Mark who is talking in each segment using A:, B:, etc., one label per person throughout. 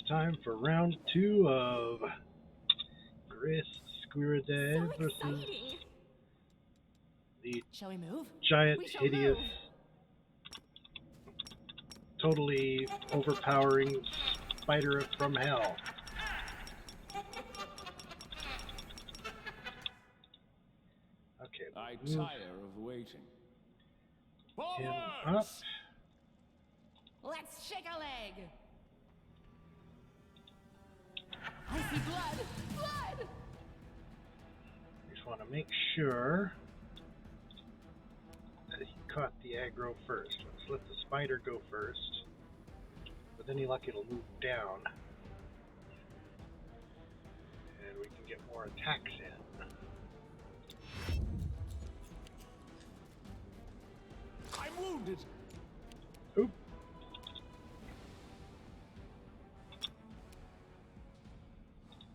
A: time for round 2 of Gris Squiridae
B: So
A: versus
B: exciting!
A: the
B: Shall we move?
A: giant,
B: We shall
A: hideous,
B: move.
A: totally overpowering spider from hell. Okay,
C: I
A: move
C: tire of waiting.
A: him up.
C: Forwards!
B: Let's shake a leg. I see blood. Blood!
A: Just want to make sure that he caught the aggro first. Let's let the spider go first. With any luck, it'll move down. And we can get more attacks in.
C: I'm wounded!
A: Oop.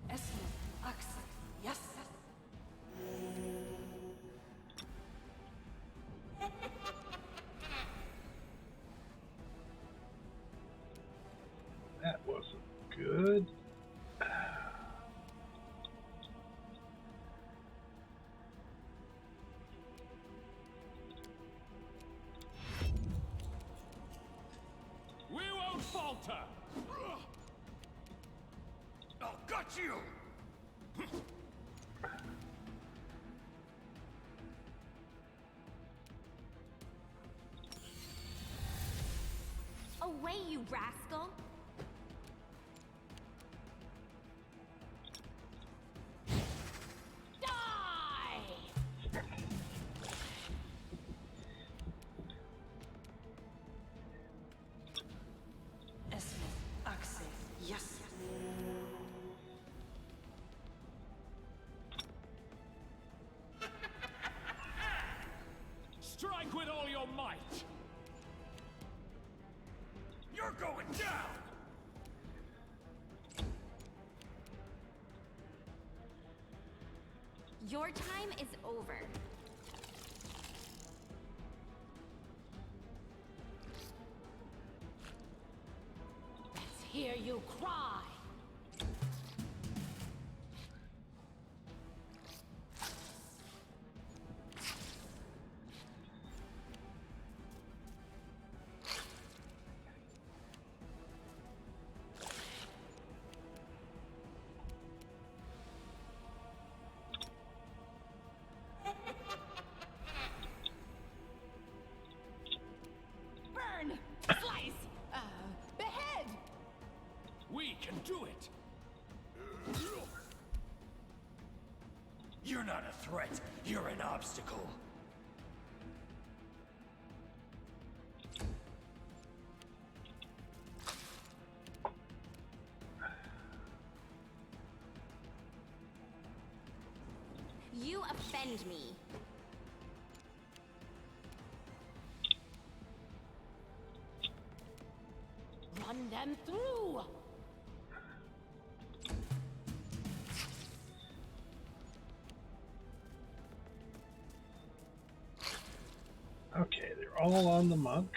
B: Esmond, Axe, yes.
A: That wasn't good.
C: We won't falter! I'll gut you!
B: Away, you rascal! Die! Esmond, Axe, yes.
C: Strike with all your might! You're going down!
B: Your time is over. Let's hear you cry. Burn! Slice! Behead!
C: We can do it! You're not a threat, you're an obstacle.
B: You offend me. Run them through!
A: Okay, they're all on the monk.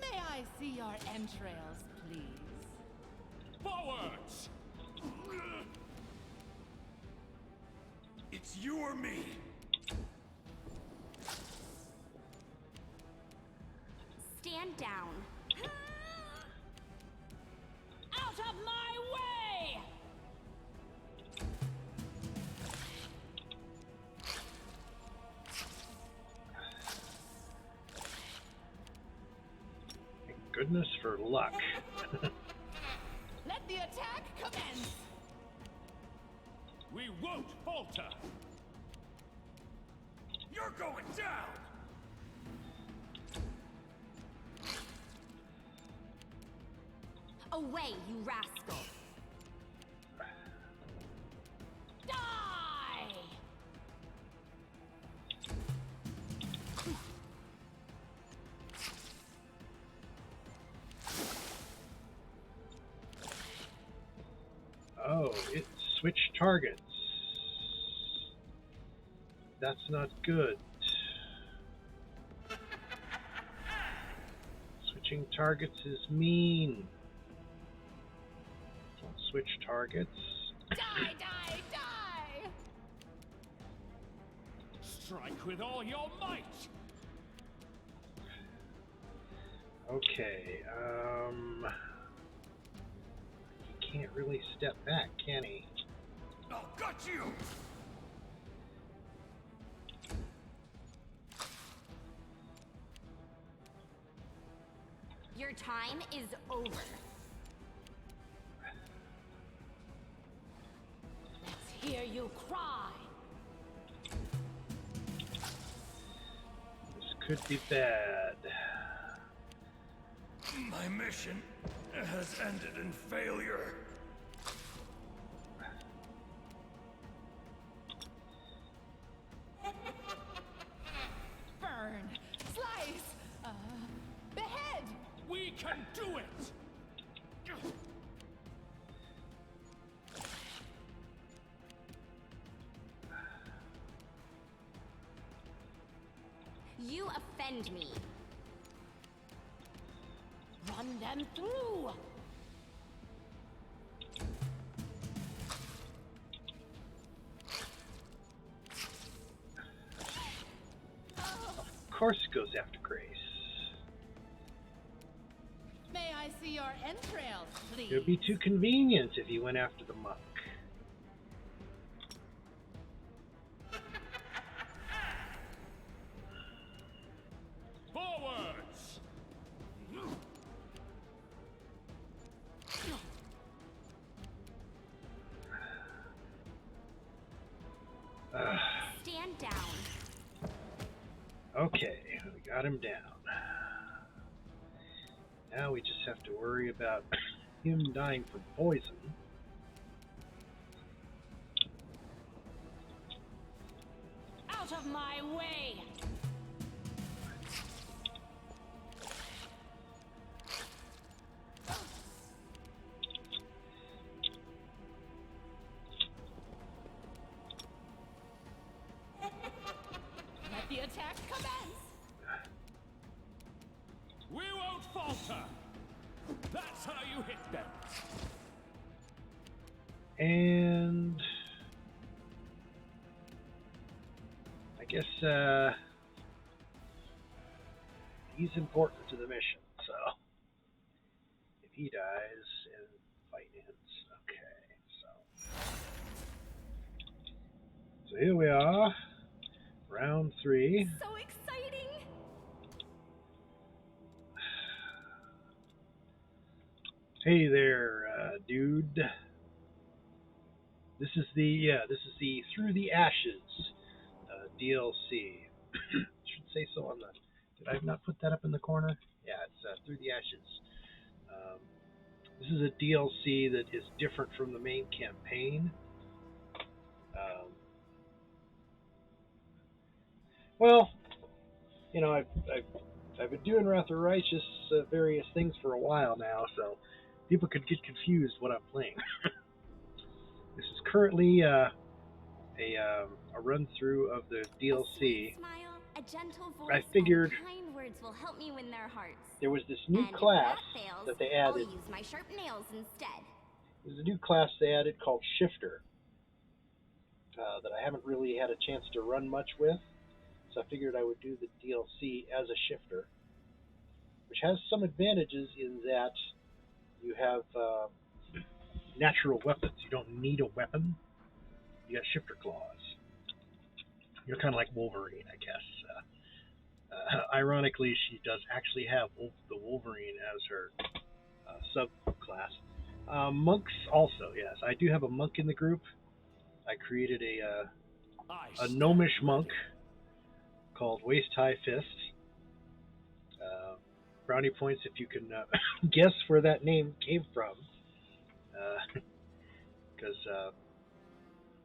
B: May I see your entrails, please?
C: Forwards! It's you or me.
B: Stand down. Out of my way!
A: Thank goodness for luck.
B: Let the attack commence!
C: We won't falter! You're going down!
B: Away, you rascal! Die!
A: Oh, it switched targets. That's not good. Switching targets is mean. Don't switch targets.
B: Die, die, die!
C: Strike with all your might!
A: Okay, he can't really step back, can he?
C: I'll gut you!
B: Your time is over. Let's hear you cry.
A: This could be bad.
C: My mission has ended in failure.
B: Burn, slice, behead.
C: We can do it!
B: You offend me. Run them through.
A: Of course it goes after Grace.
D: May I see your entrails, please?
A: It would be too convenient if he went after the monk.
C: Forwards!
B: Stand down.
A: Okay, we got him down. Now we just have to worry about him dying from poison.
B: Out of my way.
D: Let the attack commence.
C: We won't falter! That's how you hit them!
A: And I guess he's important to the mission, so if he dies and fight ends, okay, so here we are, round 3.
B: So exciting.
A: Hey there, dude. This is the Through the Ashes DLC. Should say so on the. Did I not put that up in the corner? Yeah, it's Through the Ashes. This is a DLC that is different from the main campaign. Well, you know, I've been doing Wrath of Righteous various things for a while now, so people could get confused what I'm playing. This is currently a run through of the DLC.
B: Smile, a gentle voice,
A: I figured
B: and kind words will help me win their hearts.
A: there was this new
B: And if
A: class
B: that fails,
A: that they
B: I'll
A: added.
B: use my sharp nails instead.
A: There's a new class they added called Shifter that I haven't really had a chance to run much with, so I figured I would do the DLC as a Shifter, which has some advantages in that you have natural weapons. You don't need a weapon. You got Shifter claws. You're kind of like Wolverine, I guess. Ironically, she does actually have the Wolverine as her subclass. Monks also, yes. I do have a monk in the group. I created a gnomish monk called Waist High Fist. Brownie points if you can guess where that name came from. Because,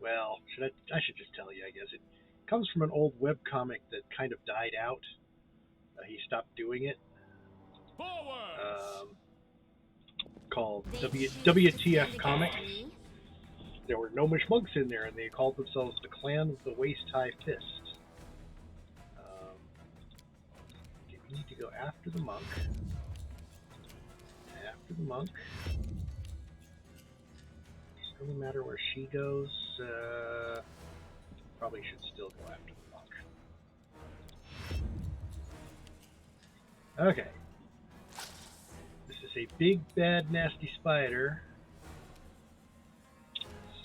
A: well, I should just tell you, I guess. It comes from an old webcomic that kind of died out. He stopped doing it.
C: Forwards!
A: Called
B: They choose to
A: WTF
B: stand
A: Comics.
B: against me.
A: there were gnomish monks in there, and they called themselves the Clan of the Waist High Fist. Okay, we need to go after the monk. After the monk. Doesn't really matter where she goes. Probably should still go after the monk. Okay. This is a big, bad, nasty spider.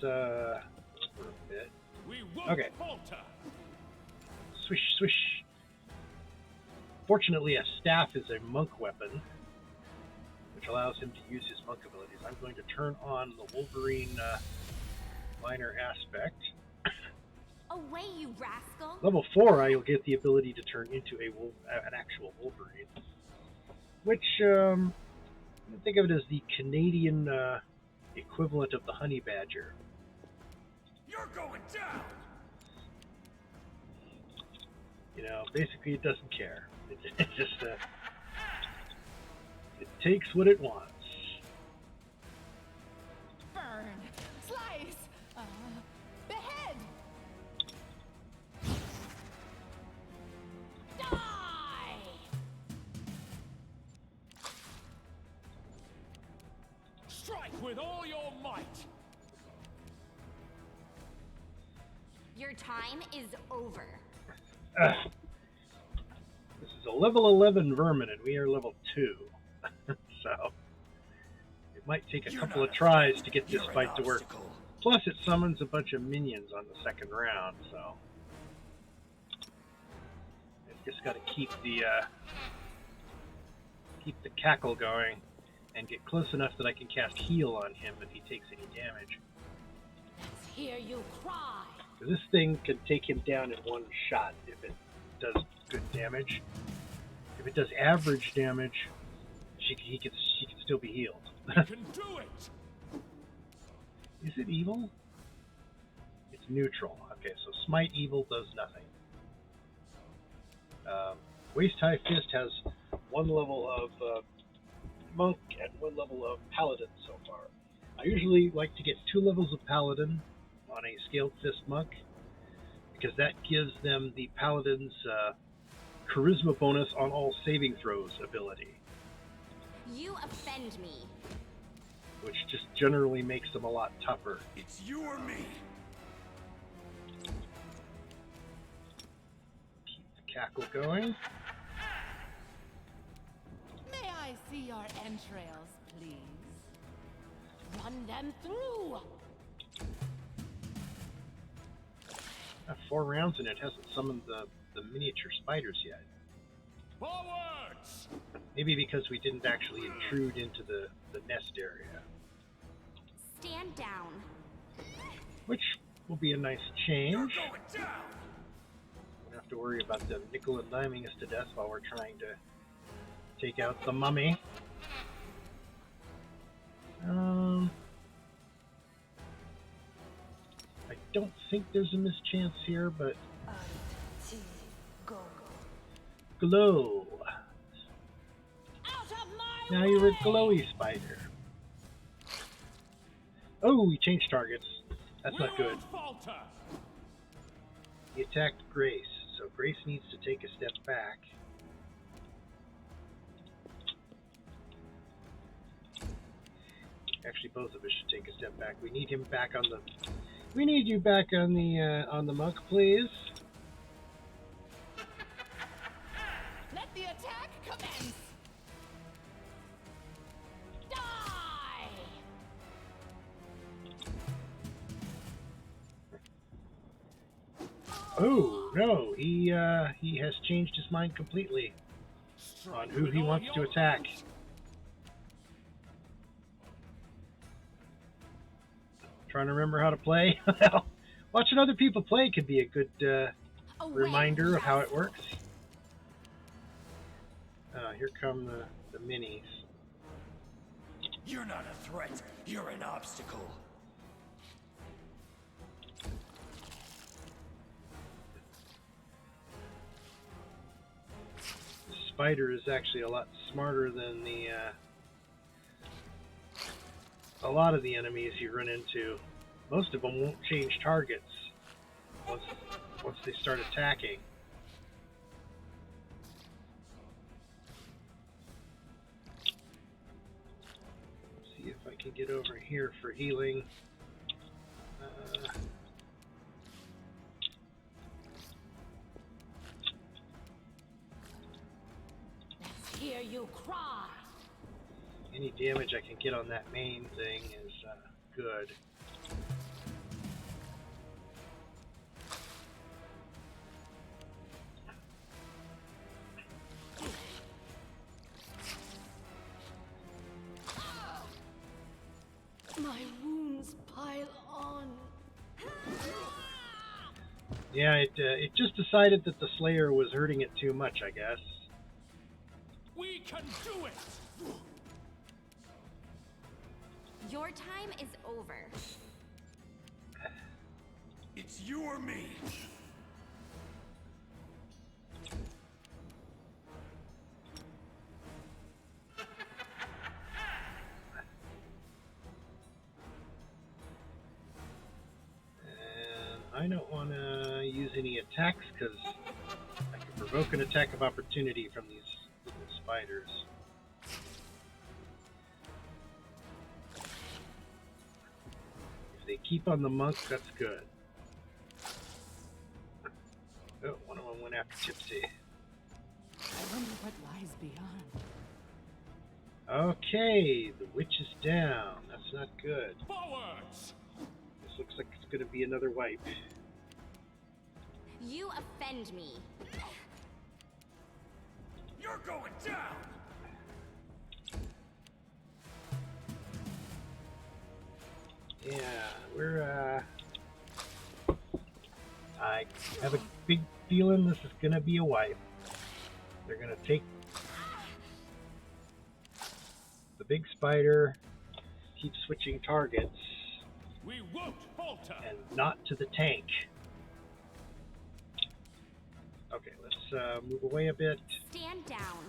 A: Over a bit.
C: We won't
A: Okay.
C: falter.
A: Swish, swish. Fortunately, a staff is a monk weapon, which allows him to use his monk abilities. I'm going to turn on the Wolverine minor aspect.
B: Away, you rascal!
A: Level 4, I'll get the ability to turn into an actual Wolverine, which I think of it as the Canadian equivalent of the honey badger.
C: You're going down.
A: You know, basically it doesn't care. It just it takes what it wants.
D: Burn. Slice. Behead. Die.
C: Strike with all your might.
B: Your time is over.
A: This is a level 11 vermin, and we are level 2. So, it might take a couple of tries to get this fight to work. Plus, it summons a bunch of minions on the second round, so... I've just got to keep the cackle going, and get close enough that I can cast heal on him if he takes any damage.
D: Let's hear you cry.
A: This thing can take him down in one shot if it does good damage. If it does average damage, she can still be healed.
C: You can do it.
A: Is it evil? It's neutral. Okay, so Smite Evil does nothing. Waist High Fist has one level of Monk and one level of Paladin so far. I usually like to get 2 levels of Paladin on a Scaled Fist Monk, because that gives them the Paladin's Charisma bonus on all saving throws ability,
B: You offend me.
A: which just generally makes them a lot tougher.
C: It's you or me.
A: Keep the cackle going.
D: May I see your entrails, please? Run them through.
A: 4 rounds and it hasn't summoned the miniature spiders yet.
C: Forwards.
A: Maybe because we didn't actually intrude into the nest area.
B: Stand down.
A: Which will be a nice
C: You're
A: change.
C: going down.
A: Don't have to worry about them nickel and diming us to death while we're trying to take out the mummy. I don't think there's a mischance here, but glow.
D: Out of my
A: Now you're a
D: way!
A: glowy spider. Oh, we changed targets. That's
C: We
A: not good.
C: won't falter.
A: He attacked Grace, so Grace needs to take a step back. Actually, both of us should take a step back. We need him back on the. We need you back on the monk, please.
D: Let the attack commence. Die.
A: Oh no, he has changed his mind completely on who he wants to attack. Trying to remember how to play. Well, watching other people play could be a good
B: Away,
A: reminder of how it
B: rascal.
A: works. Here come the minis.
C: You're not a threat. You're an obstacle.
A: The spider is actually a lot smarter than a lot of the enemies you run into most of them won't change targets once they start attacking. See if I can get over here for healing.
D: Let's hear you cry.
A: Any damage I can get on that main thing is good.
D: My wounds pile on.
A: Yeah, it just decided that the Slayer was hurting it too much, I guess.
C: We can do it!
B: Your time is over.
C: It's you or me.
A: And I don't want to use any attacks because I can provoke an attack of opportunity from these little spiders. If they keep on the monk, that's good. Oh, one of them went after Gypsy.
D: I wonder what lies beyond.
A: Okay, the witch is down. That's not good.
C: Forwards!
A: This looks like it's going to be another wipe.
B: You offend me.
C: You're going down!
A: Yeah, we're, I have a big feeling this is going to be a wipe. They're going to take the big spider, keep switching targets,
C: We won't falter!
A: and not to the tank. Okay, let's move away a bit.
B: Stand down.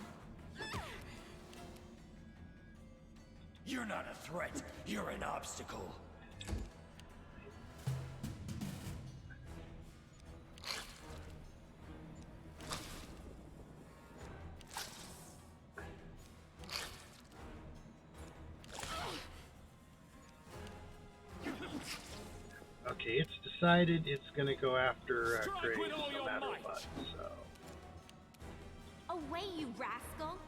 C: You're not a threat, you're an obstacle.
A: Okay, it's decided it's going to go after
C: Strike
A: Graves
C: with all
A: no
C: your
A: matter
C: might.
A: what, so...
B: Away, you rascal.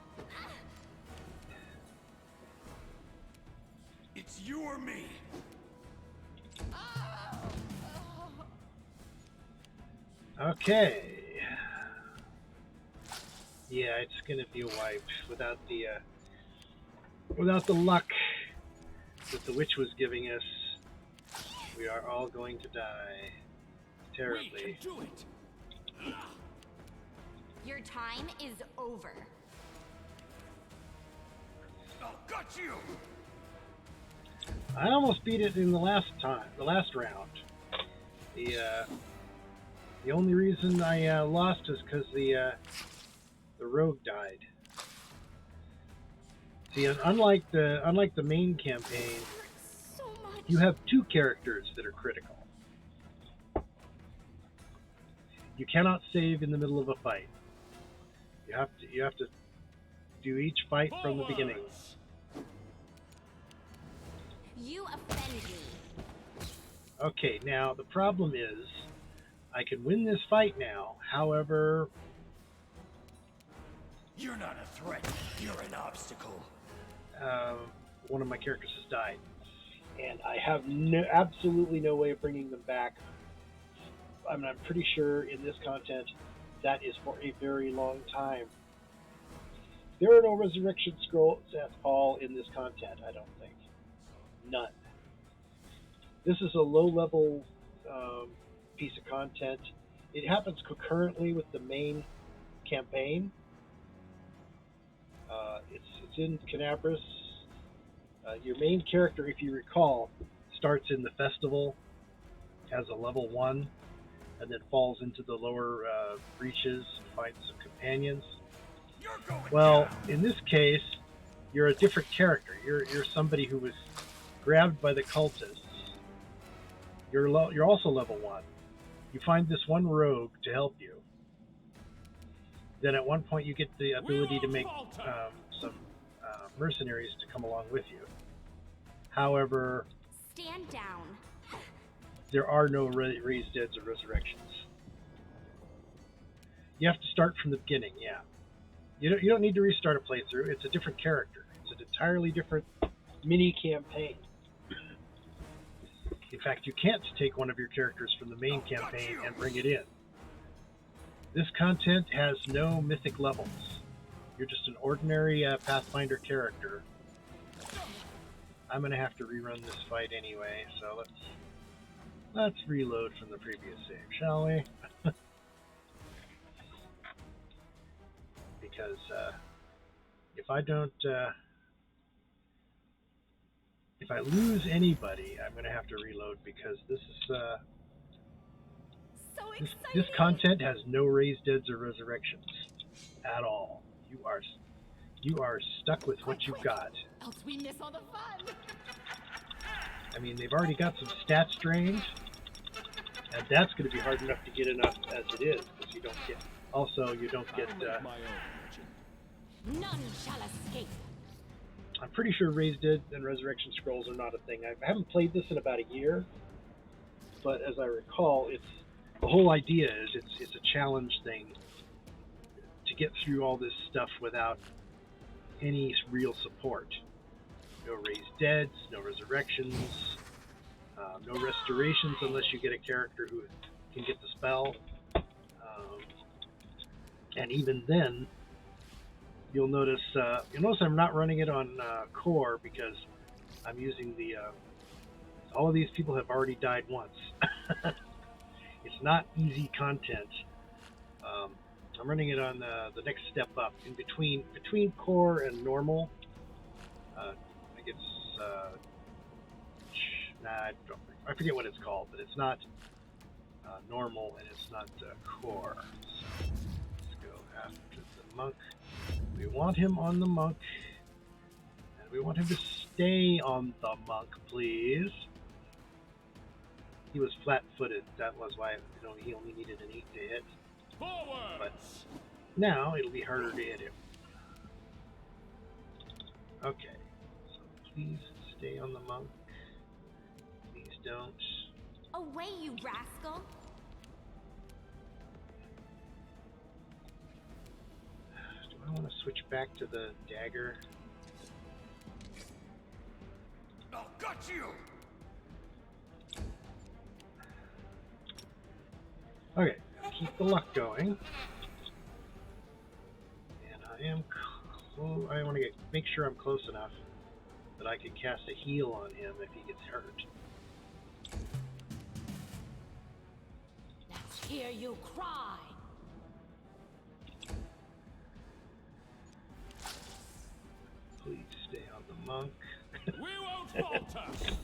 C: It's you or me.
A: Okay. Yeah, it's gonna be a wipe without the luck that the witch was giving us. We are all going to die
C: We
A: terribly.
C: can do it!
B: Your time is over.
C: I'll gut you!
A: I almost beat it in the last round. The only reason I lost is because the rogue died. See, unlike the main campaign,
B: So much.
A: you have two characters that are critical. You cannot save in the middle of a fight. You have to do each fight from the beginning.
C: Forwards!
B: You offend me.
A: Okay, now the problem is I can win this fight now. However,
C: You're not a threat, you're an obstacle.
A: one of my characters has died, and I have absolutely no way of bringing them back. I'm pretty sure in this content that is for a very long time. There are no resurrection scrolls at all in this content, I don't think. None. This is a low-level piece of content. It happens concurrently with the main campaign. It's in Canabras. Your main character, if you recall, starts in the festival as a level 1 and then falls into the lower reaches and finds some companions.
C: You're going
A: Well,
C: down!
A: in this case, you're a different character. You're somebody who was grabbed by the cultists You're also level 1. You find this one rogue to help you. Then at one point you get the ability to make some mercenaries to come along with you. However,
B: Stand down.
A: there are no raised deads or resurrections. You have to start from the beginning, yeah. You don't need to restart a playthrough. It's a different character. It's an entirely different mini campaign. In fact, you can't take one of your characters from the main campaign and bring it in. This content has no mythic levels. You're just an ordinary Pathfinder character. I'm going to have to rerun this fight anyway, so let's reload from the previous save, shall we? Because if I lose anybody, I'm going to have to reload because this is
B: So
A: this
B: exciting.
A: content has no raised deads or resurrections at all. You are stuck with what you've got.
D: Else we miss all the fun.
A: I mean, they've already got some stats drained, and that's going to be hard enough to get enough as it is because you don't get. Also, you don't get.
D: None shall escape.
A: I'm pretty sure raised dead and resurrection scrolls are not a thing. I haven't played this in about a year, but as I recall, the whole idea is it's a challenge thing to get through all this stuff without any real support. No raised deads, no resurrections, no restorations unless you get a character who can get the spell. And even then, you'll notice I'm not running it on core because I'm using the. All of these people have already died once. It's not easy content. I'm running it on the next step up in between core and normal. I think it's I forget what it's called, but it's not normal and it's not core. So let's go after the monk. We want him on the monk, and we want him to stay on the monk, please. He was flat-footed. That was why he only needed an 8 to hit.
C: Forward.
A: But now it'll be harder to hit him. Okay, so please stay on the monk. Please don't.
B: Away, you rascal.
A: Do I want to switch back to the dagger?
C: I'll gut you.
A: Okay, keep the luck going. And I am I want to make sure I'm close enough that I can cast a heal on him if he gets hurt.
D: Let's hear you cry.
A: Please stay on the monk.
C: We won't falter.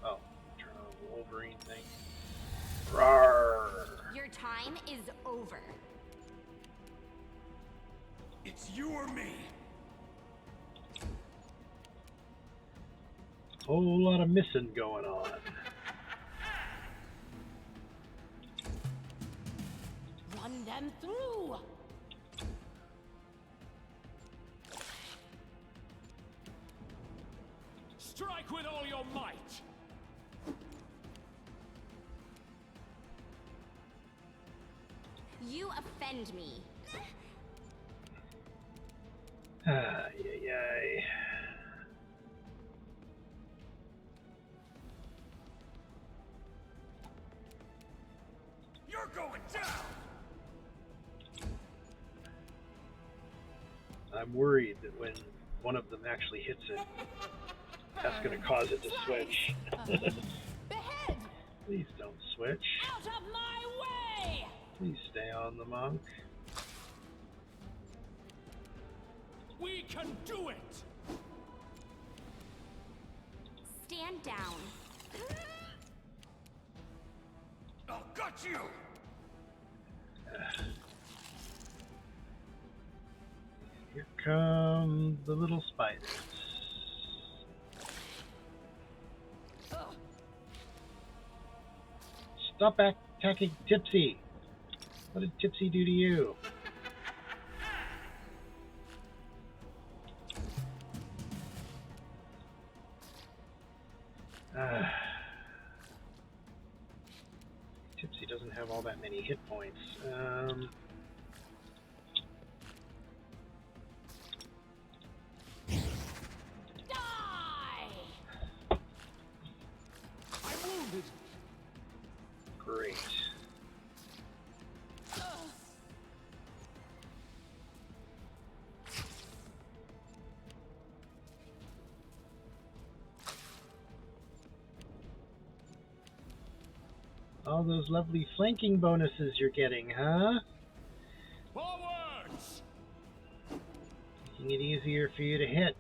A: Oh, turn on the Wolverine thing. Rawr!
B: Your time is over.
C: It's you or me.
A: Whole lot of missing going on.
D: Run them through.
C: Strike with all your might.
B: You offend me.
A: Ay, ay, ay.
C: You're going down.
A: I'm worried that when one of them actually hits it, that's going to cause it to switch.
D: Behead.
A: Please don't switch.
D: Out of my way.
A: Please stay on the monk.
C: We can do it.
B: Stand down.
C: I'll gut you.
A: Here come the little spiders. Stop attacking Tipsy. What did Tipsy do to you? Tipsy doesn't have all that many hit points.
C: I'm wounded.
A: Great. All those lovely flanking bonuses you're getting, huh?
C: Forwards!
A: Making it easier for you to hit.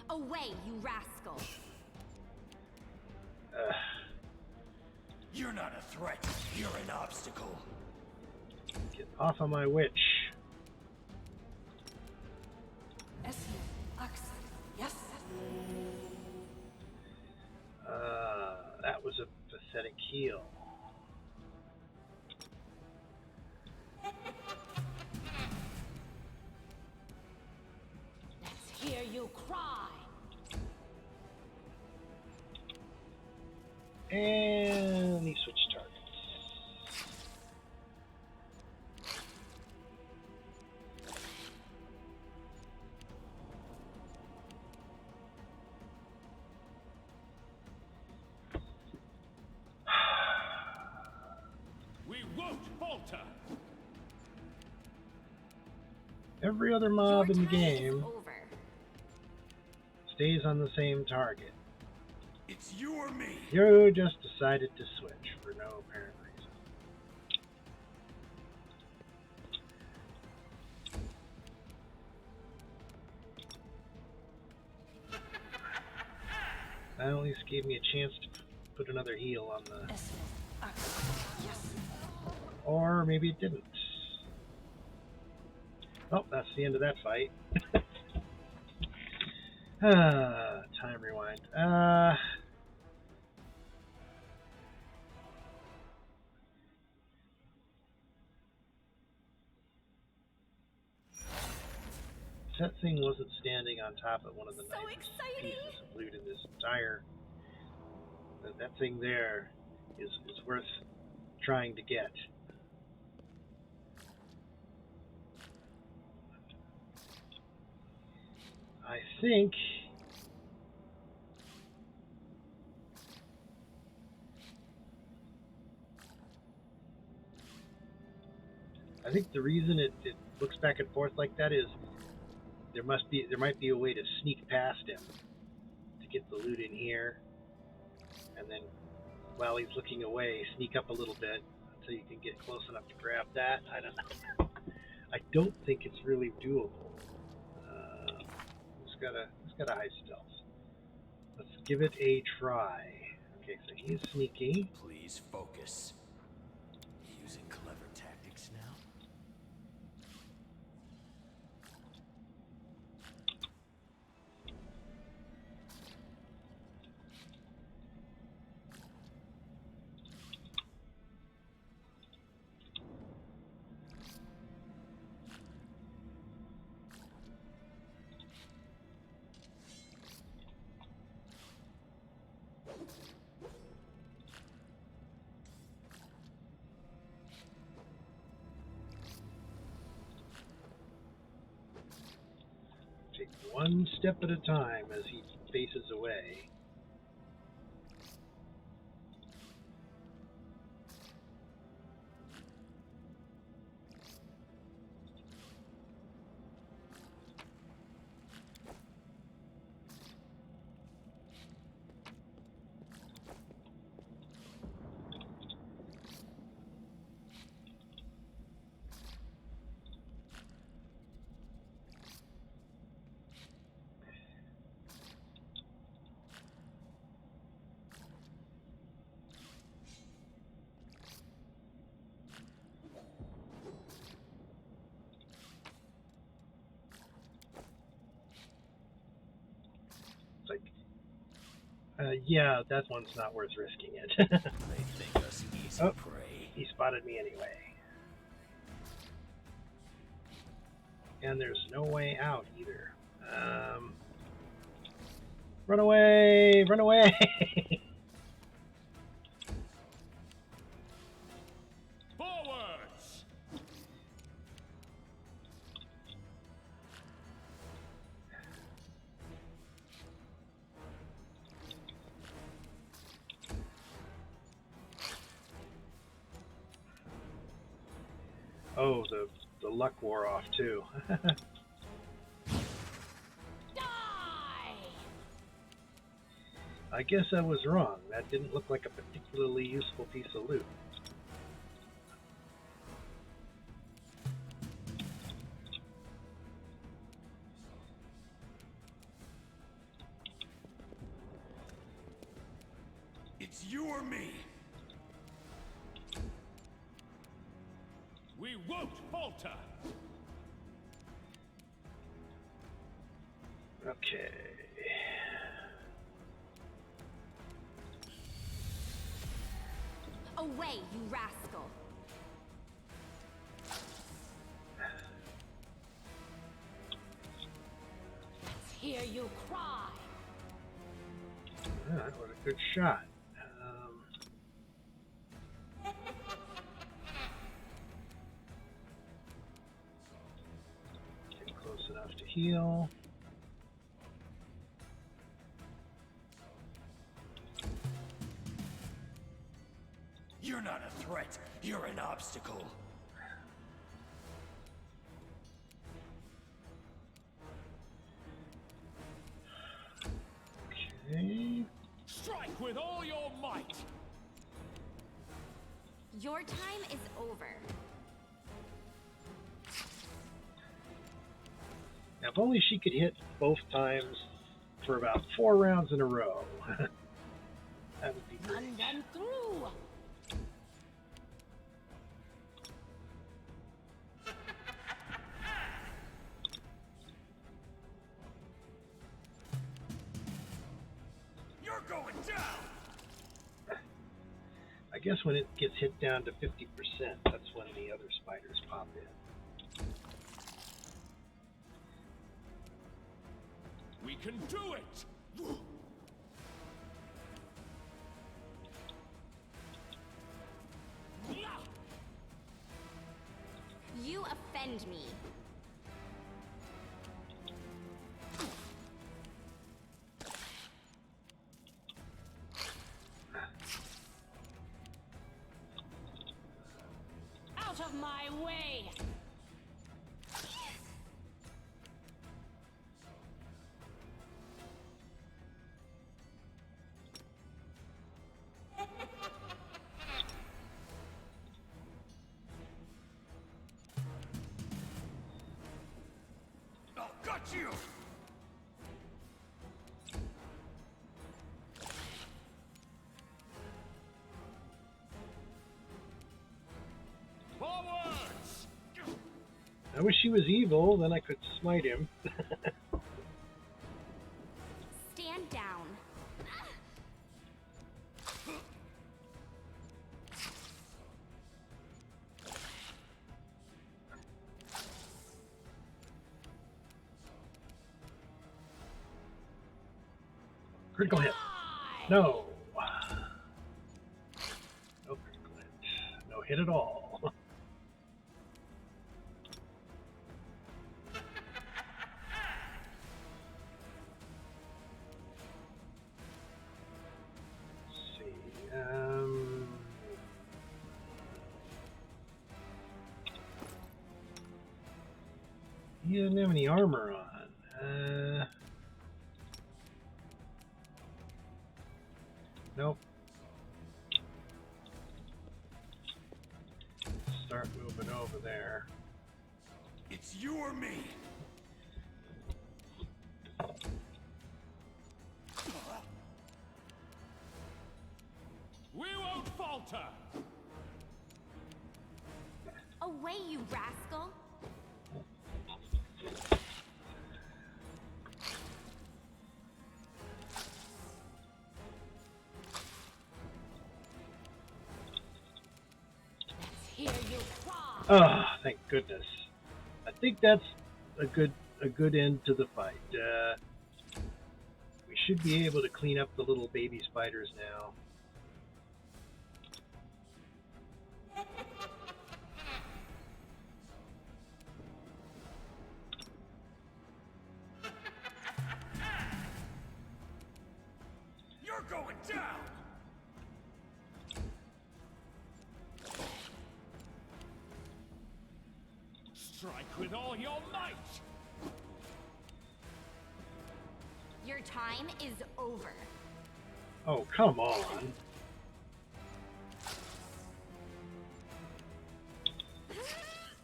B: Away, you rascal.
C: You're not a threat. You're an obstacle.
A: Get off of my witch. That was a pathetic heal.
D: Let's hear you cry.
A: And he switched targets.
C: We won't falter.
A: Every other mob in the
B: Your time is
A: game
B: over.
A: stays on the same target.
C: It's you or me.
A: You just decided to switch for no apparent reason. That at least gave me a chance to put another heal on the... Or maybe it didn't. Oh, that's the end of that fight. Time rewind. That thing wasn't standing on top of one of the
B: So
A: nicest
B: exciting!
A: pieces of loot in this entire... That thing there is worth trying to get. I think... the reason it looks back and forth like that is there might be a way to sneak past him to get the loot in here, and then while he's looking away, sneak up a little bit until you can get close enough to grab that. I don't know. I don't think it's really doable. It's got a high stealth. Let's give it a try. Okay, so he's sneaky.
C: Please focus. Using clever tactics now.
A: Take one step at a time as he faces away. Yeah, that one's not worth risking it.
C: They think us easy
A: Oh.
C: prey.
A: He spotted me anyway. And there's no way out either. Run away! Run away!
C: Forwards!
A: Oh, the luck wore off too.
D: Die!
A: I guess I was wrong. That didn't look like a particularly useful piece of loot.
C: It's you or me. We won't falter.
A: Okay.
B: Away, you rascal.
D: Let's hear you cry.
A: Ah, that was a good shot. Get close enough to heal.
C: You're not a threat. You're an obstacle.
A: Okay.
C: Strike with all your might.
B: Your time is over.
A: Now, if only she could hit both times for about 4 rounds in a row. That would be great.
D: Run them through.
C: You're going down.
A: I guess when it gets hit down to 50%, that's when the other spiders pop in.
C: We can do it.
B: You offend me.
D: Out of my way.
C: I'll gut you. Forwards!
A: I wish he was evil, then I could smite him.
B: Stand down.
A: Critical hit.
D: Die!
A: No. No critical hit. No hit at all. Let's see. He doesn't have any armor on. Nope. Start moving over there.
C: It's you or me. We won't falter.
B: Away, you rascal.
A: Oh, thank goodness. I think that's a good end to the fight. We should be able to clean up the little baby spiders now.
C: You're going down! Strike with all your might!
B: Your time is over.
A: Oh, come on.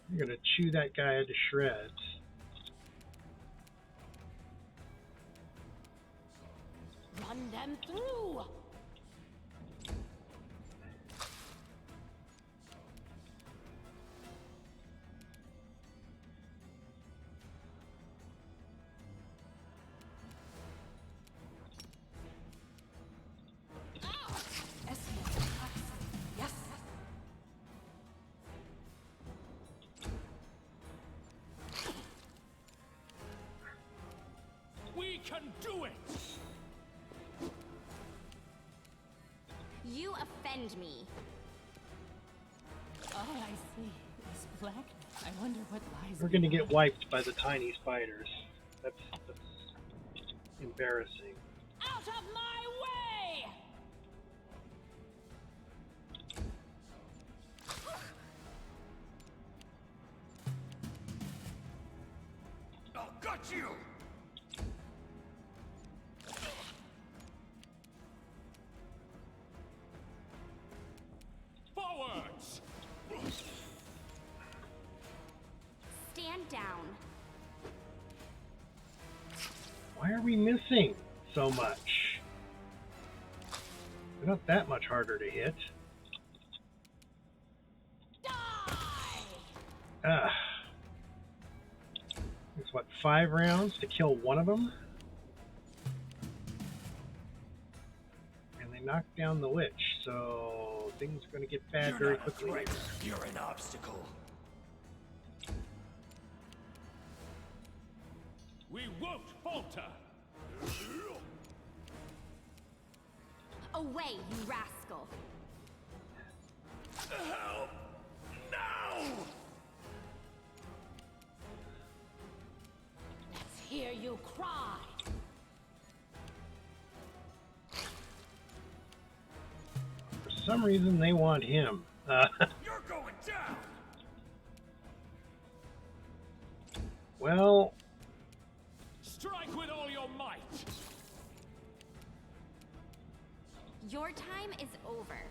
A: You're gonna chew that guy to shreds.
D: Run them through! Yes.
C: We can do it!
B: You offend me.
D: All I see is blackness. I wonder what lies
A: We're gonna
D: behind.
A: get wiped by the tiny spiders. That's embarrassing.
D: Out of my way!
C: I'll gut you! Forwards!
B: Stand down.
A: Why are we missing so much? They're not that much harder to hit. Ah. It's what, 5 rounds to kill one of them? And they knocked down the witch, so things are going to get bad
C: You're
A: very
C: not a
A: quickly.
C: threat, you're an obstacle. We won't falter!
B: Away, you rascal.
C: Help! Now!
D: Let's hear you cry.
A: For some reason, they want him.
C: You're going down!
A: Well,
C: Strike with all your might!
B: Your time is over.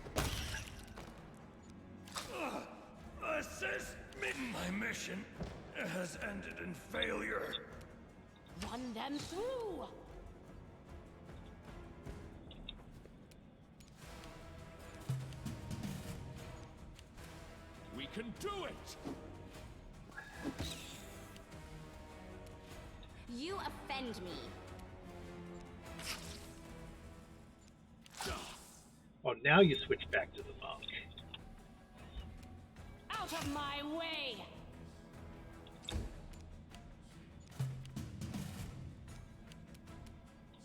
C: Assist me! My mission has ended in failure.
D: Run them through!
C: We can do it!
B: You offend me.
A: oh, now you switch back to the monk.
D: Out of my way!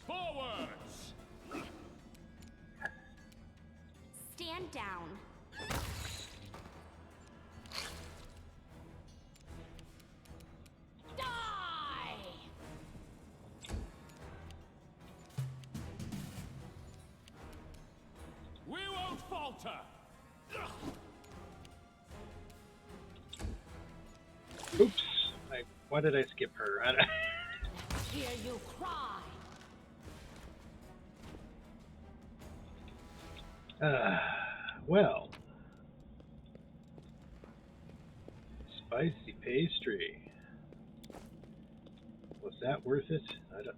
C: Forwards!
B: Stand down.
D: Die!
C: We won't falter!
A: Oops. Why did I skip her?
D: Let's hear you cry.
A: Well. Spicy pastry. Was that worth it? I don't.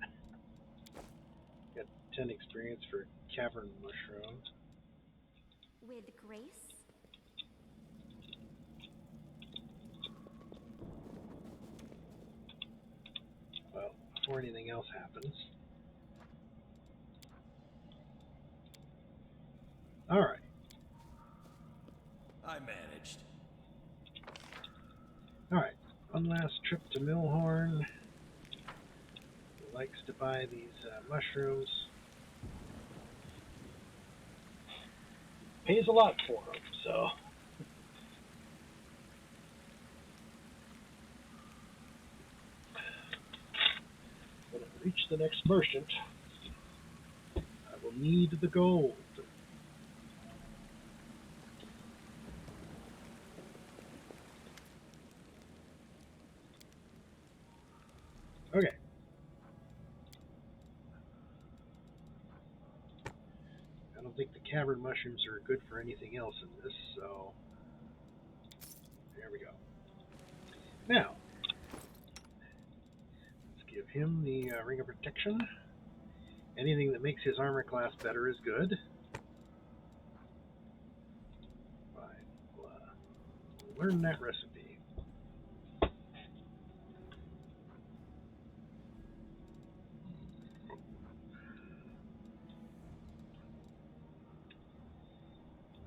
A: Got 10 experience for cavern mushroom.
B: With grace.
A: Well, before anything else happens. Alright.
C: I managed.
A: one last trip to Millhorn. He likes to buy these mushrooms. Pays a lot for them, so. When I reach the next merchant, I will need the gold. Okay. I don't think the cavern mushrooms are good for anything else in this, so there we go. Now, let's give him the Ring of Protection. Anything that makes his armor class better is good. Fine. We'll learn that recipe.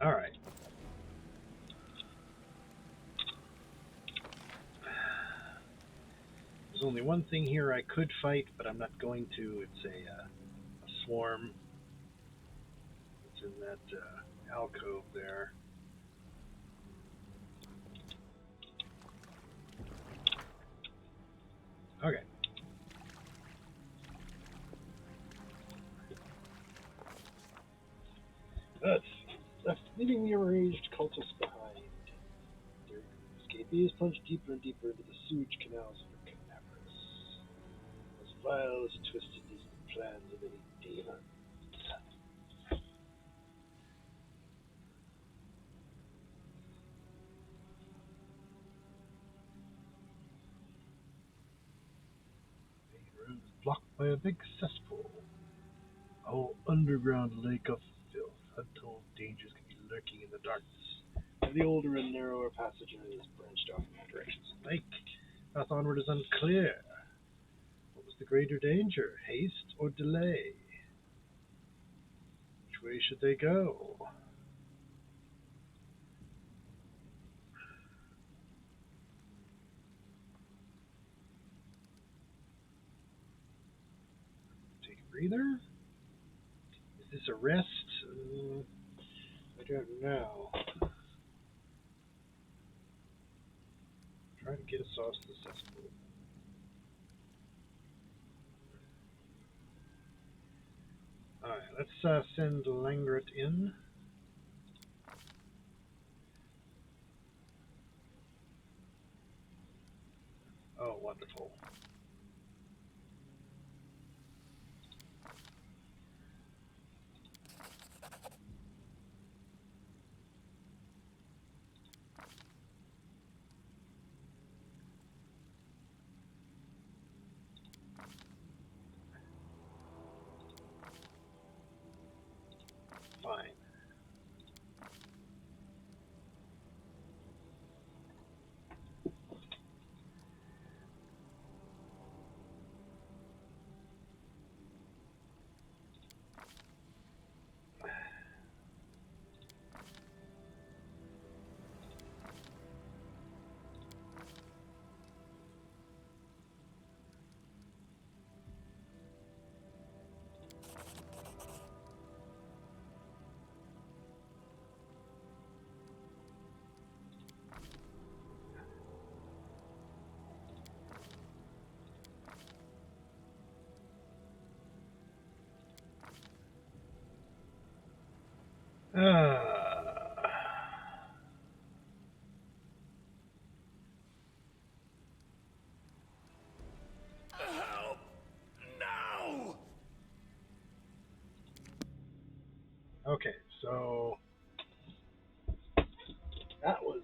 A: Alright. There's only one thing here I could fight, but I'm not going to. It's a swarm. It's in that alcove there. Okay. Leaving the enraged cultists behind. Their escapees plunge deeper and deeper into the sewage canals of the Canaveras. As vile as twisted as the plans of any demon. Main road is blocked by a big cesspool. A whole underground lake of filth. Untold dangers can be lurking in the darkness. And the older and narrower passageways branched off in all directions of the lake. Path onward is unclear. What was the greater danger, haste or delay? Which way should they go? Take a breather? Is this a rest? I don't know. Try to get us off the cesspool. Alright, let's send Langret in. Oh, wonderful. Fine.
C: Help! Now!
A: Okay, so that was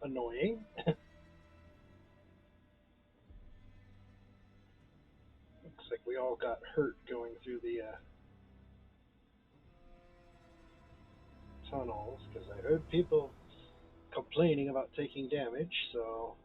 A: annoying. Looks like we all got hurt going through the tunnels, because I heard people complaining about taking damage, so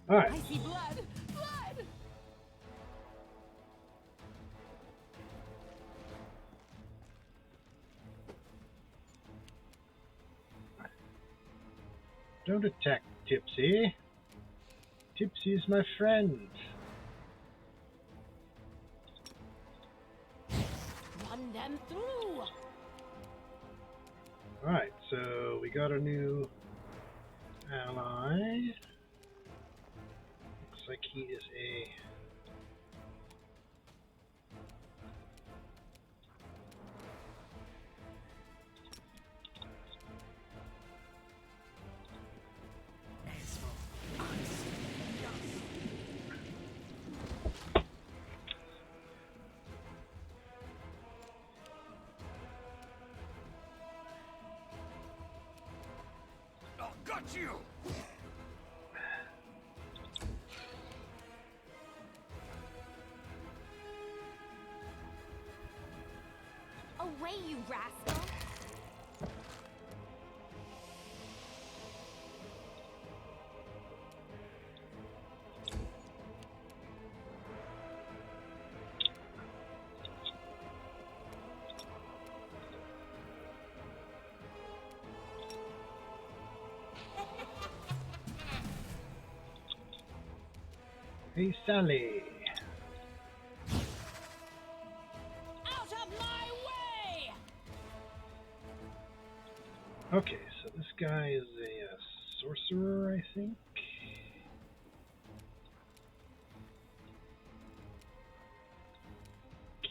A: Alright.
D: I see blood! Blood!
A: Don't attack Tipsy. Tipsy's my friend.
D: Run them through!
A: Alright, so we got a new ally. Looks like he is a...
C: I'll gut you!
B: Away, you rascal!
A: Hey, Sally.
D: Out of my way!
A: Okay, so this guy is a sorcerer, I think.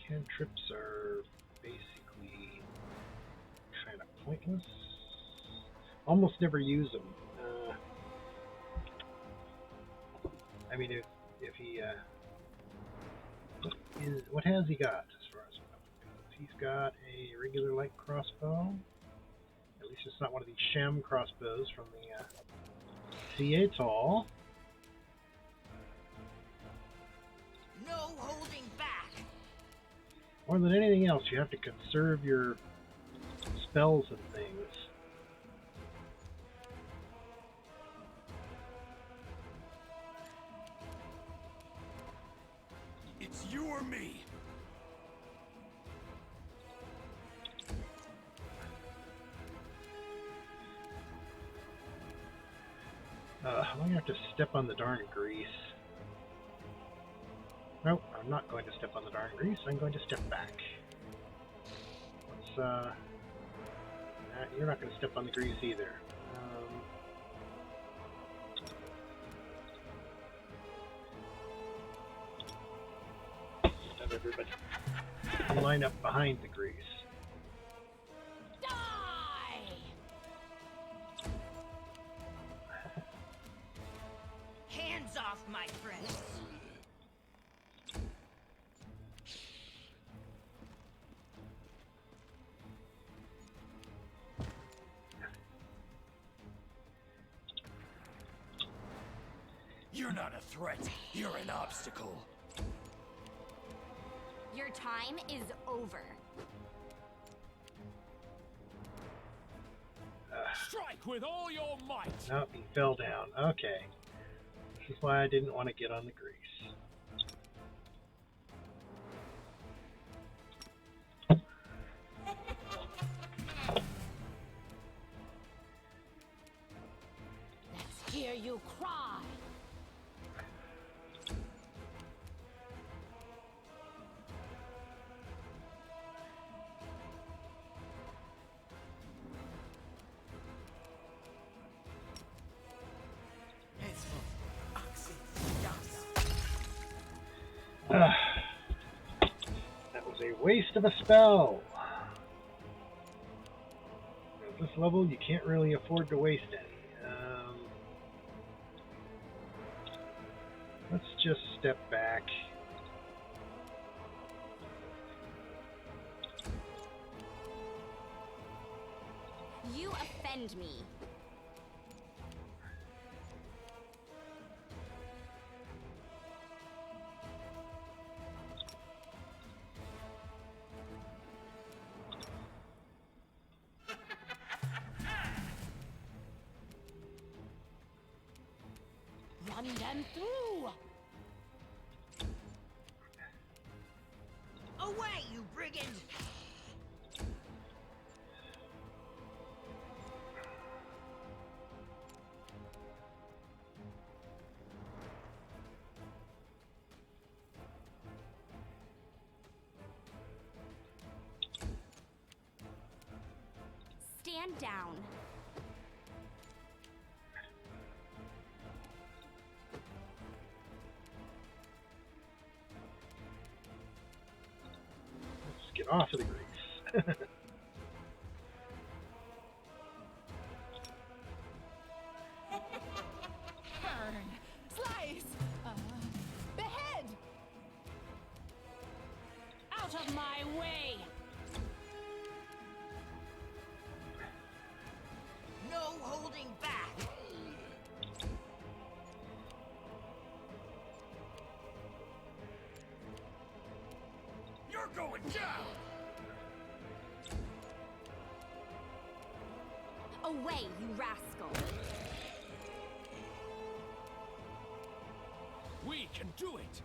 A: Cantrips are basically kind of pointless. Almost never use them. I mean, if he what has he got as far as weapon goes? He's got a regular light crossbow. At least it's not one of these sham crossbows from the Seattle.
D: No holding back!
A: More than anything else, you have to conserve your spells and things.
C: It's you or me.
A: I'm going to have to step on the darn grease. Nope, I'm not going to step on the darn grease. I'm going to step back. Let's, you're not going to step on the grease either. Have everybody line up behind the grease.
D: Die! Hands off, my friends!
C: You're not a threat. You're an obstacle.
B: Your time is over.
C: Strike with all your might.
A: Nope, he fell down. Okay. This is why I didn't want to get on the grease.
D: Let's hear you cry!
A: That was a waste of a spell. At this level, you can't really afford to waste any. Let's just step back.
B: You offend me.
D: Run them through!
E: Away, you brigand!
B: Stand down.
A: Let's get off of the grease.
D: Burn! Slice! Behead! Out of my way!
E: No holding back!
C: You're going down!
B: Away, you rascal.
C: We can do it!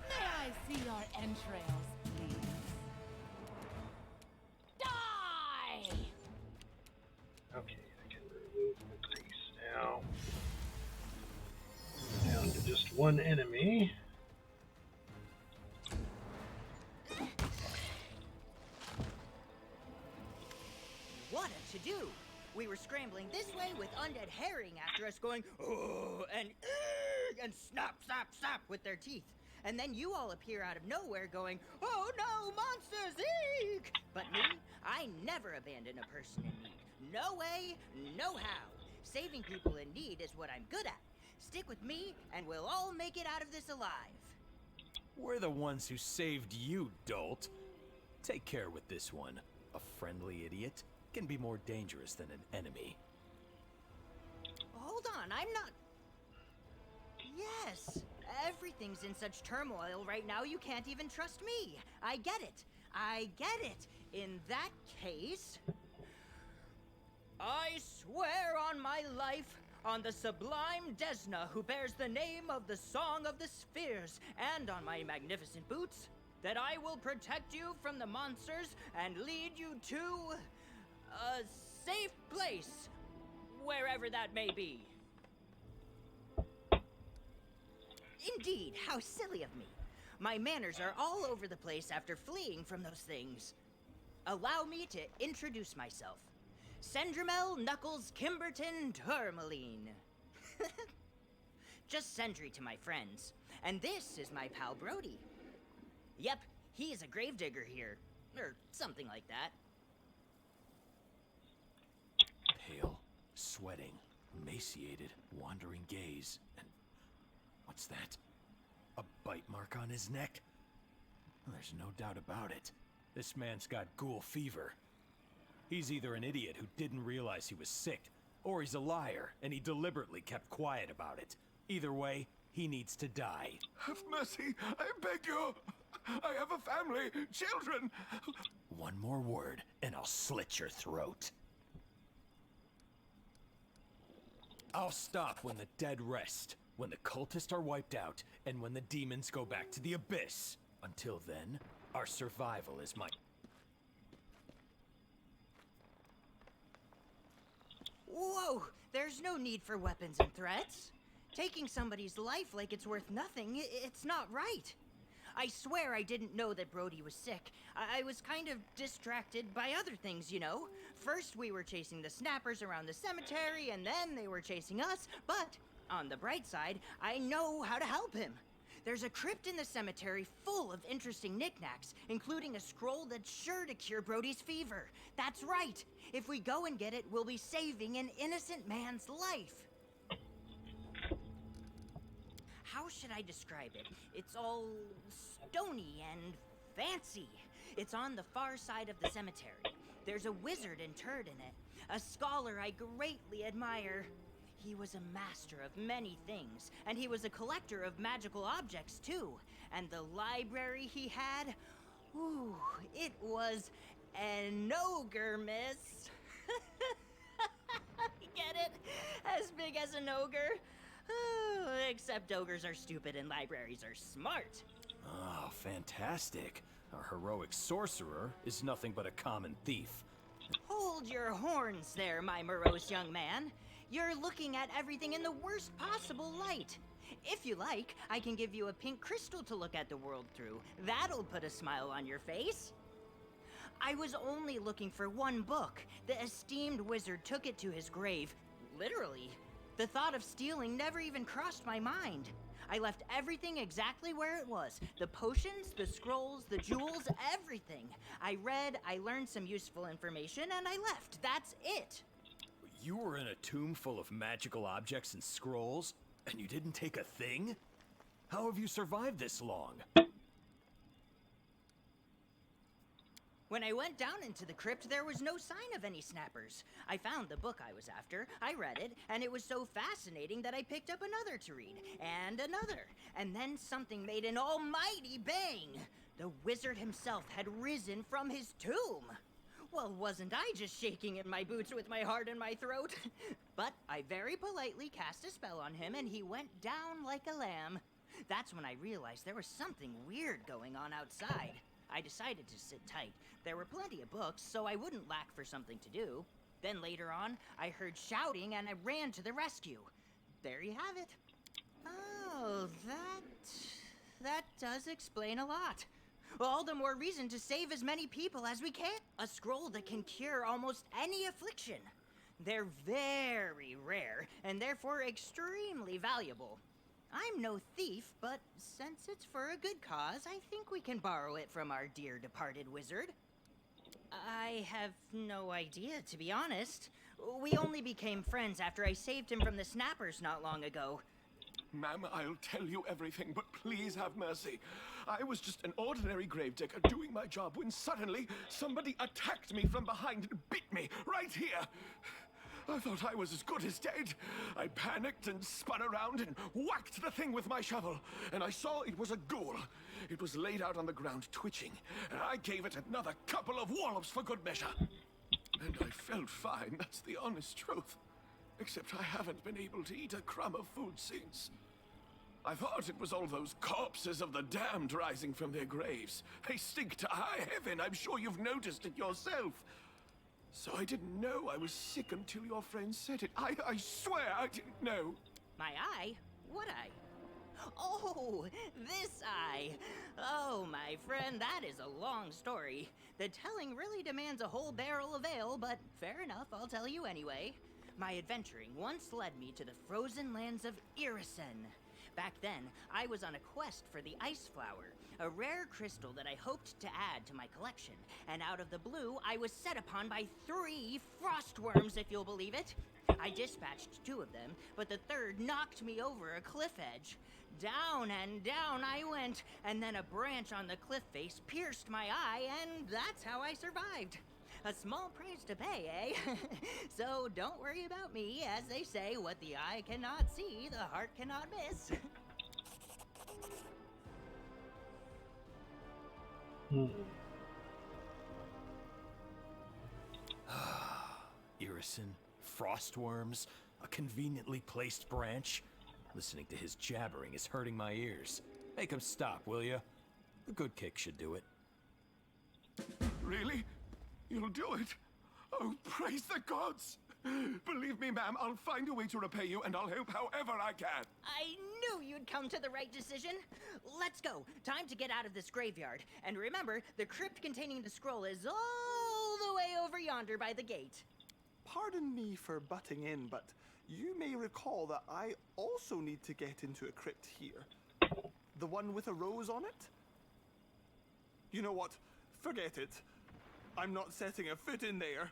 D: May I see your entrails, please? Die!
A: Okay, I can remove the grease now. Down to just one enemy.
E: What a to-do! We were scrambling this way with undead herring after us going, oh, and snap, snap, snap with their teeth. And then you all appear out of nowhere going, oh no, monsters, eek! But me, I never abandon a person in need. No way, no how. Saving people in need is what I'm good at. Stick with me, and we'll all make it out of this alive.
C: We're the ones who saved you, dolt. Take care with this one. A friendly idiot can be more dangerous than an enemy.
E: Hold on, I'm not... Yes, everything's in such turmoil right now you can't even trust me. I get it. I get it. In that case... I swear on my life, on the sublime Desna who bears the name of the Song of the Spheres, and on my magnificent boots, that I will protect you from the monsters and lead you to a safe place, wherever that may be. Indeed, how silly of me. My manners are all over the place after fleeing from those things. Allow me to introduce myself. Sendrimel Knuckles Kimberton Tourmaline. Just Sentry to my friends. And this is my pal Brody. Yep, he is a gravedigger here. Or something like that.
C: Pale, sweating, emaciated, wandering gaze, and... what's that? A bite mark on his neck? There's no doubt about it. This man's got ghoul fever. He's either an idiot who didn't realize he was sick, or he's a liar and he deliberately kept quiet about it. Either way, he needs to die.
F: Have mercy, I beg you. I have a family, children.
C: One more word, and I'll slit your throat. I'll stop when the dead rest, when the cultists are wiped out, and when the demons go back to the abyss. Until then, our survival is my...
E: Whoa! There's no need for weapons and threats. Taking somebody's life like it's worth nothing, it's not right. I swear I didn't know that Brody was sick. I was kind of distracted by other things, you know? First we were chasing the snappers around the cemetery, and then they were chasing us, but on the bright side, I know how to help him. There's a crypt in the cemetery full of interesting knickknacks, including a scroll that's sure to cure Brody's fever. That's right! If we go and get it, we'll be saving an innocent man's life. How should I describe it? It's all stony and fancy. It's on the far side of the cemetery. There's a wizard interred in it, a scholar I greatly admire. He was a master of many things, and he was a collector of magical objects too. And the library he had, ooh, it was An ogre, miss. Get it? As big as an ogre? Oh, except ogres are stupid and libraries are smart.
C: Oh, fantastic. Our heroic sorcerer is nothing but a common thief.
E: Hold your horns there, my morose young man. You're looking at everything in the worst possible light. If you like, I can give you a pink crystal to look at the world through. That'll put a smile on your face. I was only looking for one book. The esteemed wizard took it to his grave. Literally. The thought of stealing never even crossed my mind. I left everything exactly where it was. The potions, the scrolls, the jewels, everything. I read, I learned some useful information, and I left. That's it.
C: You were in a tomb full of magical objects and scrolls, and you didn't take a thing? How have you survived this long?
E: When I went down into the crypt, there was no sign of any snappers. I found the book I was after, I read it, and it was so fascinating that I picked up another to read, and another. And then something made an almighty bang! The wizard himself had risen from his tomb! Well, wasn't I just shaking in my boots with my heart in my throat? But I very politely cast a spell on him, and he went down like a lamb. That's when I realized there was something weird going on outside. I decided to sit tight. There were plenty of books, so I wouldn't lack for something to do. Then later on, I heard shouting and I ran to the rescue. There you have it. Oh, that does explain a lot. All the more reason to save as many people as we can. A scroll that can cure almost any affliction. They're very rare, and therefore extremely valuable. I'm no thief, but since it's for a good cause, I think we can borrow it from our dear departed wizard. I have no idea, to be honest. We only became friends after I saved him from the snappers not long ago.
F: Ma'am, I'll tell you everything, but please have mercy. I was just an ordinary gravedigger doing my job when suddenly somebody attacked me from behind and bit me right here. I thought I was as good as dead. I panicked and spun around and whacked the thing with my shovel. And I saw it was a ghoul. It was laid out on the ground, twitching. And I gave it another couple of wallops for good measure. And I felt fine, that's the honest truth. Except I haven't been able to eat a crumb of food since. I thought it was all those corpses of the damned rising from their graves. They stink to high heaven, I'm sure you've noticed it yourself. So I didn't know I was sick until your friend said it. I swear I didn't know.
E: My eye? What eye? Oh, this eye. Oh, my friend, that is a long story. The telling really demands a whole barrel of ale, but fair enough, I'll tell you anyway. My adventuring once led me to the frozen lands of Irisen. Back then, I was on a quest for the Ice Flower, a rare crystal that I hoped to add to my collection. And out of the blue, I was set upon by 3 frostworms, if you'll believe it. I dispatched 2 of them, but the third knocked me over a cliff edge. Down and down I went, and then a branch on the cliff face pierced my eye, and that's how I survived. A small price to pay, eh? So don't worry about me. As they say, what the eye cannot see, the heart cannot miss.
C: Irison, frostworms, a conveniently placed branch. Listening to his jabbering is hurting my ears. Make him stop, will you? A good kick should do it.
F: Really? You'll do it? Oh, praise the gods! Believe me, ma'am, I'll find a way to repay you, and I'll help however I can.
E: I knew you'd come to the right decision. Let's go. Time to get out of this graveyard. And remember, the crypt containing the scroll is all the way over yonder by the gate.
G: Pardon me for butting in, but you may recall that I also need to get into a crypt here. The one with a rose on it? You know what? Forget it. I'm not setting a foot in there.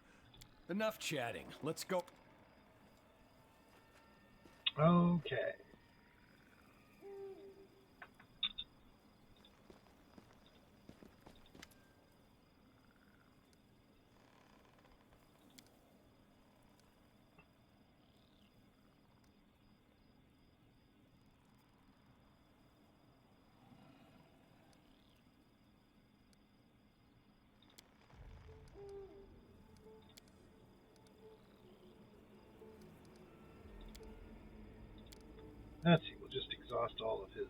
C: Enough chatting. Let's go.
A: Okay. Let's see, we'll just exhaust all of his.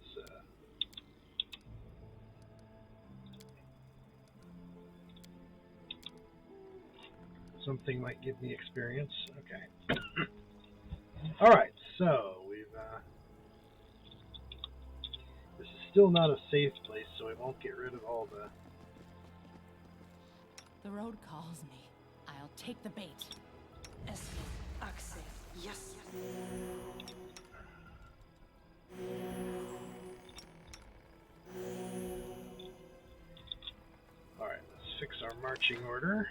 A: Something might give me experience. Okay. Alright, so we've. This is still not a safe place, so I won't get rid of all the.
D: The road calls me. I'll take the bait.
E: Yes.
A: Alright, let's fix our marching order.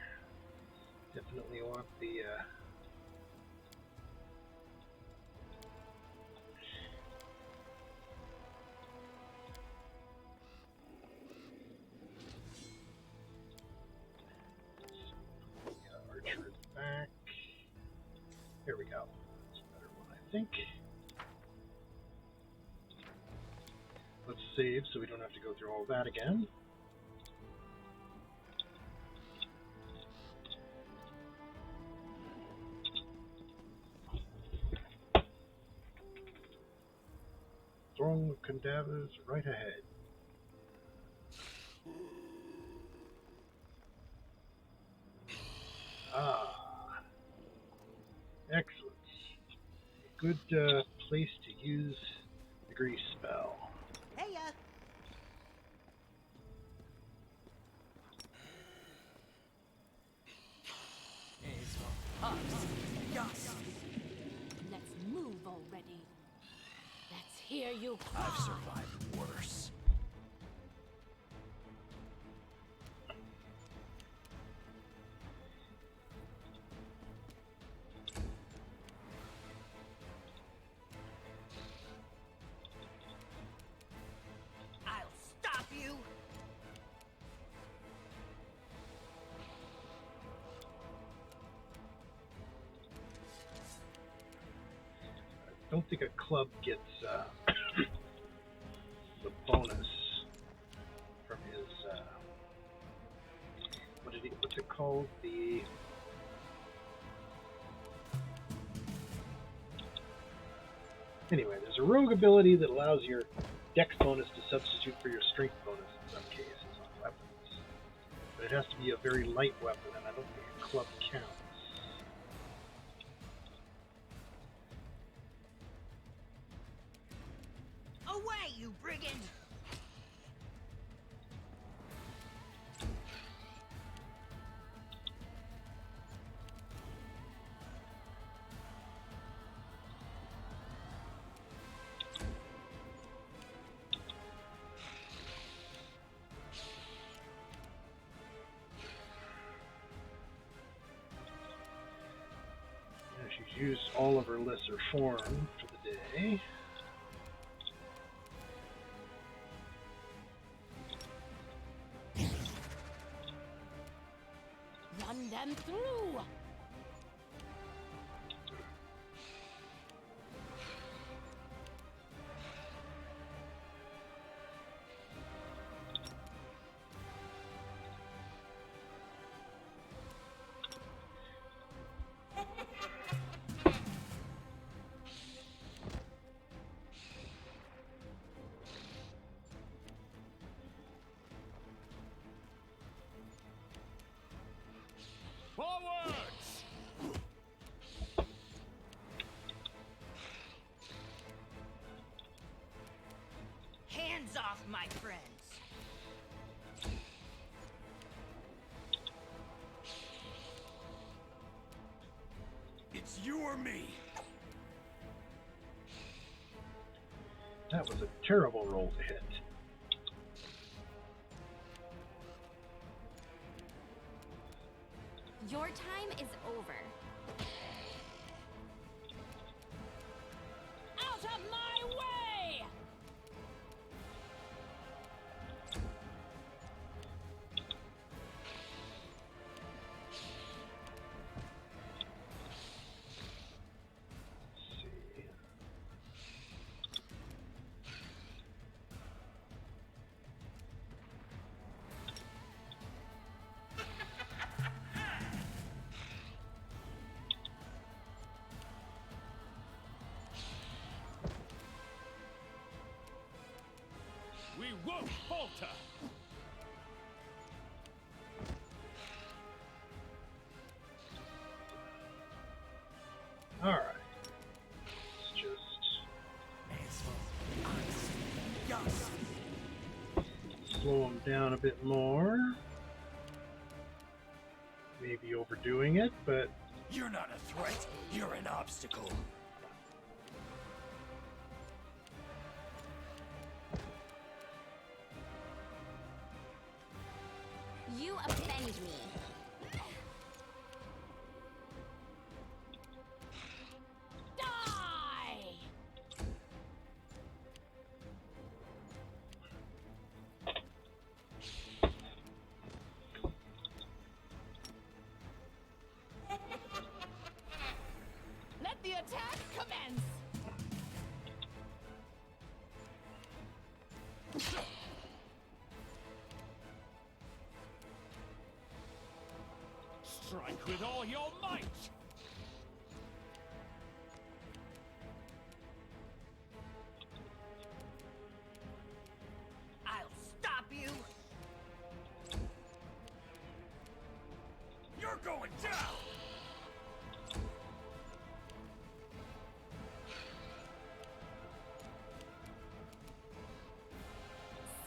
A: Definitely want the. Archer back. Here we go. That's a better one, I think. Let's save so we don't have to go through all that again. Throng of cadavers right ahead. Ah, excellent. A good place to use the grease spell.
E: Hey,
D: Let's move already. Let's hear you cry.
C: I've survived worse.
E: I'll stop you.
A: I don't think a club gets the bonus from his what's it called? The anyway, there's a rogue ability that allows your dex bonus to substitute for your strength bonus in some cases on weapons. But it has to be a very light weapon, and I don't think a club counts.
E: Away, you brigand!
A: Yeah, she's used all of her lesser form for the day.
D: Run them through.
F: Forwards!
E: Hands off, my friends!
C: It's you or me.
A: That was a terrible roll to hit.
B: Your time is over.
D: Out of my way!
A: Let's see.
H: We won't falter!
A: All right. Let's just slow him down a bit more. Maybe overdoing it, but
C: You're not a threat, you're an obstacle.
B: You offend me.
D: Die! Let the attack commence!
H: Strike with all your might!
E: I'll stop you!
C: You're going down!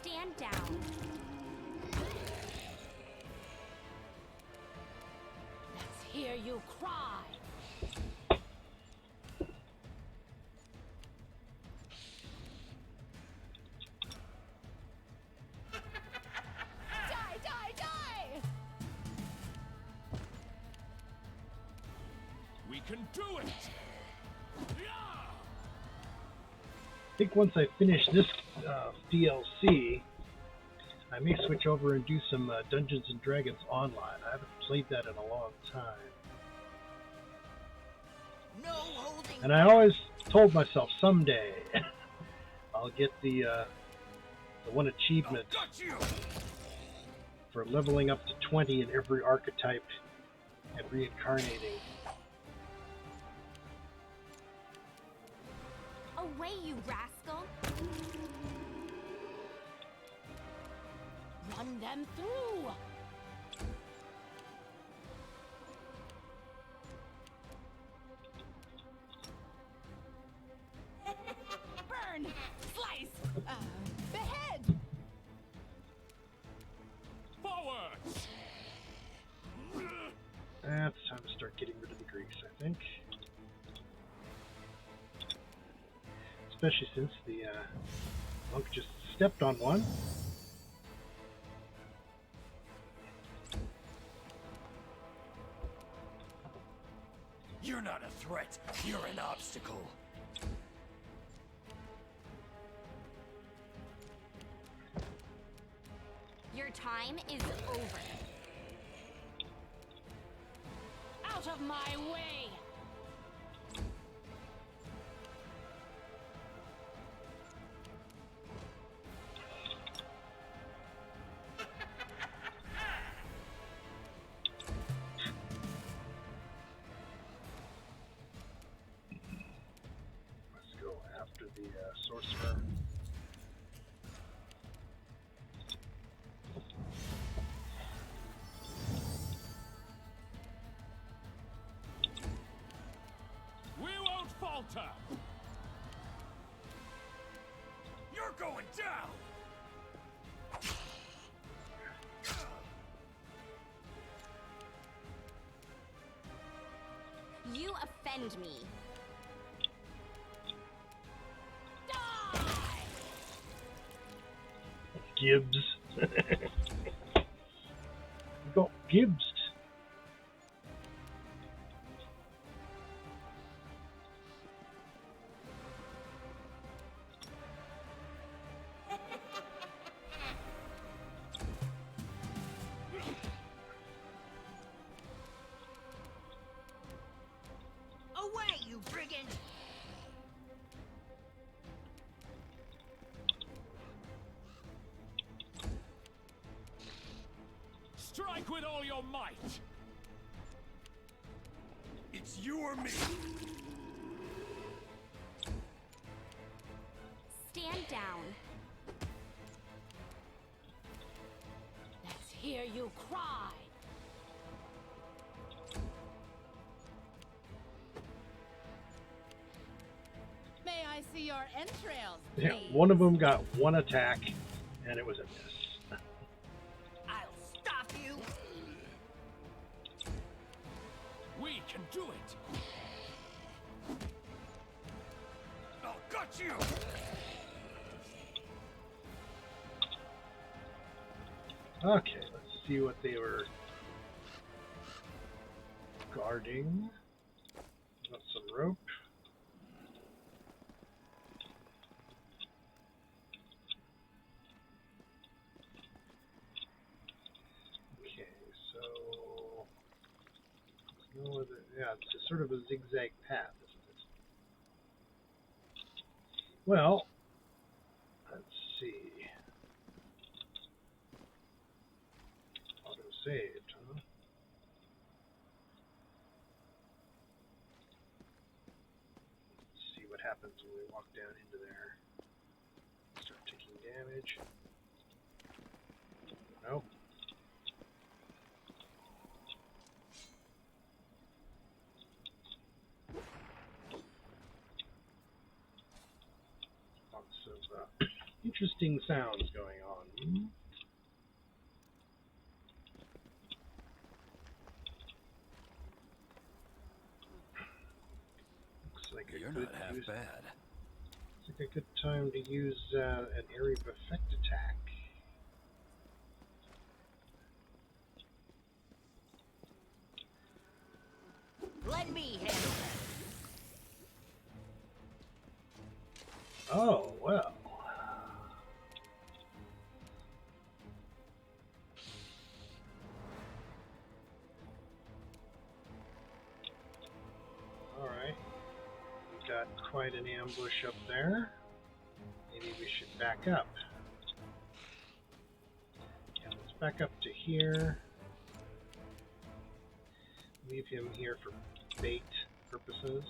B: Stand down.
D: Let's hear you cry! Die, die, die!
H: We can do it! Yeah!
A: I think once I finish this DLC, I may switch over and do some Dungeons and Dragons online. I haven't played that in a long time.
E: No holding
A: And I always told myself someday I'll get the one achievement
C: Got you!
A: for leveling up to 20 in every archetype and reincarnating.
B: Away, you rascal.
D: Run them through! Burn! Slice! Behead!
H: Forward!
A: It's time to start getting rid of the grease, I think. Especially since the monk just stepped on one.
C: You're not a threat, you're an obstacle.
B: Your time is over.
D: Out of my way!
A: Let's go after the sorcerer.
H: We won't falter!
C: You're going down!
B: You offend me.
D: Die!
A: Gibbs. We got Gibbs.
E: away, you brigand!
H: Strike with all your might!
C: It's you or me!
B: Stand down.
D: you cry. May I see your entrails, please?
A: Yeah, one of them got one attack, and it was a miss.
E: I'll stop you.
H: We can do it. I'll got you.
A: Okay, let's see what they were guarding. Got some rope. Okay, so no other, yeah, it's just sort of a zigzag path, isn't it? Well, let's see. Auto saved, huh? Let's see what happens when we walk down into there. Start taking damage. Nope. Lots of interesting sounds going on. Looks like
C: You're
A: a
C: not
A: good
C: half
A: use,
C: bad.
A: looks like a good time to use an area of effect attack.
E: Let me handle that.
A: Oh, well. Alright. We got quite an ambush up there. Maybe we should back up. Yeah, let's back up to here. Leave him here for bait purposes.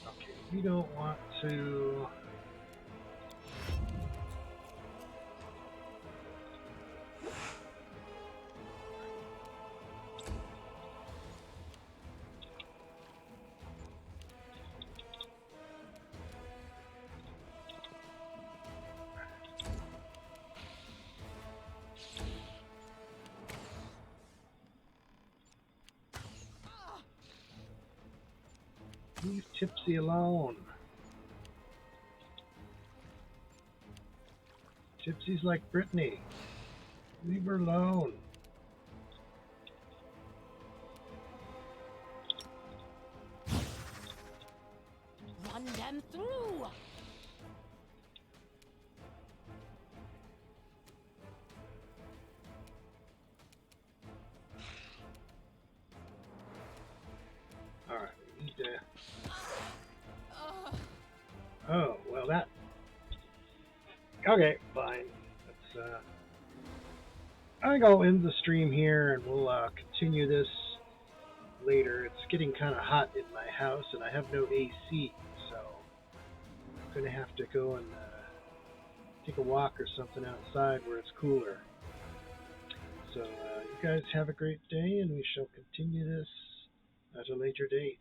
A: Okay, we don't want to. Leave Tipsy alone. Tipsy's like Brittany. Leave her alone.
D: Run them through.
A: Alright, we need to. Oh, well that. Okay, fine. Let's, I think I'll end the stream here and we'll continue this later. It's getting kind of hot in my house and I have no AC, so I'm going to have to go and take a walk or something outside where it's cooler. So you guys have a great day and we shall continue this at a later date.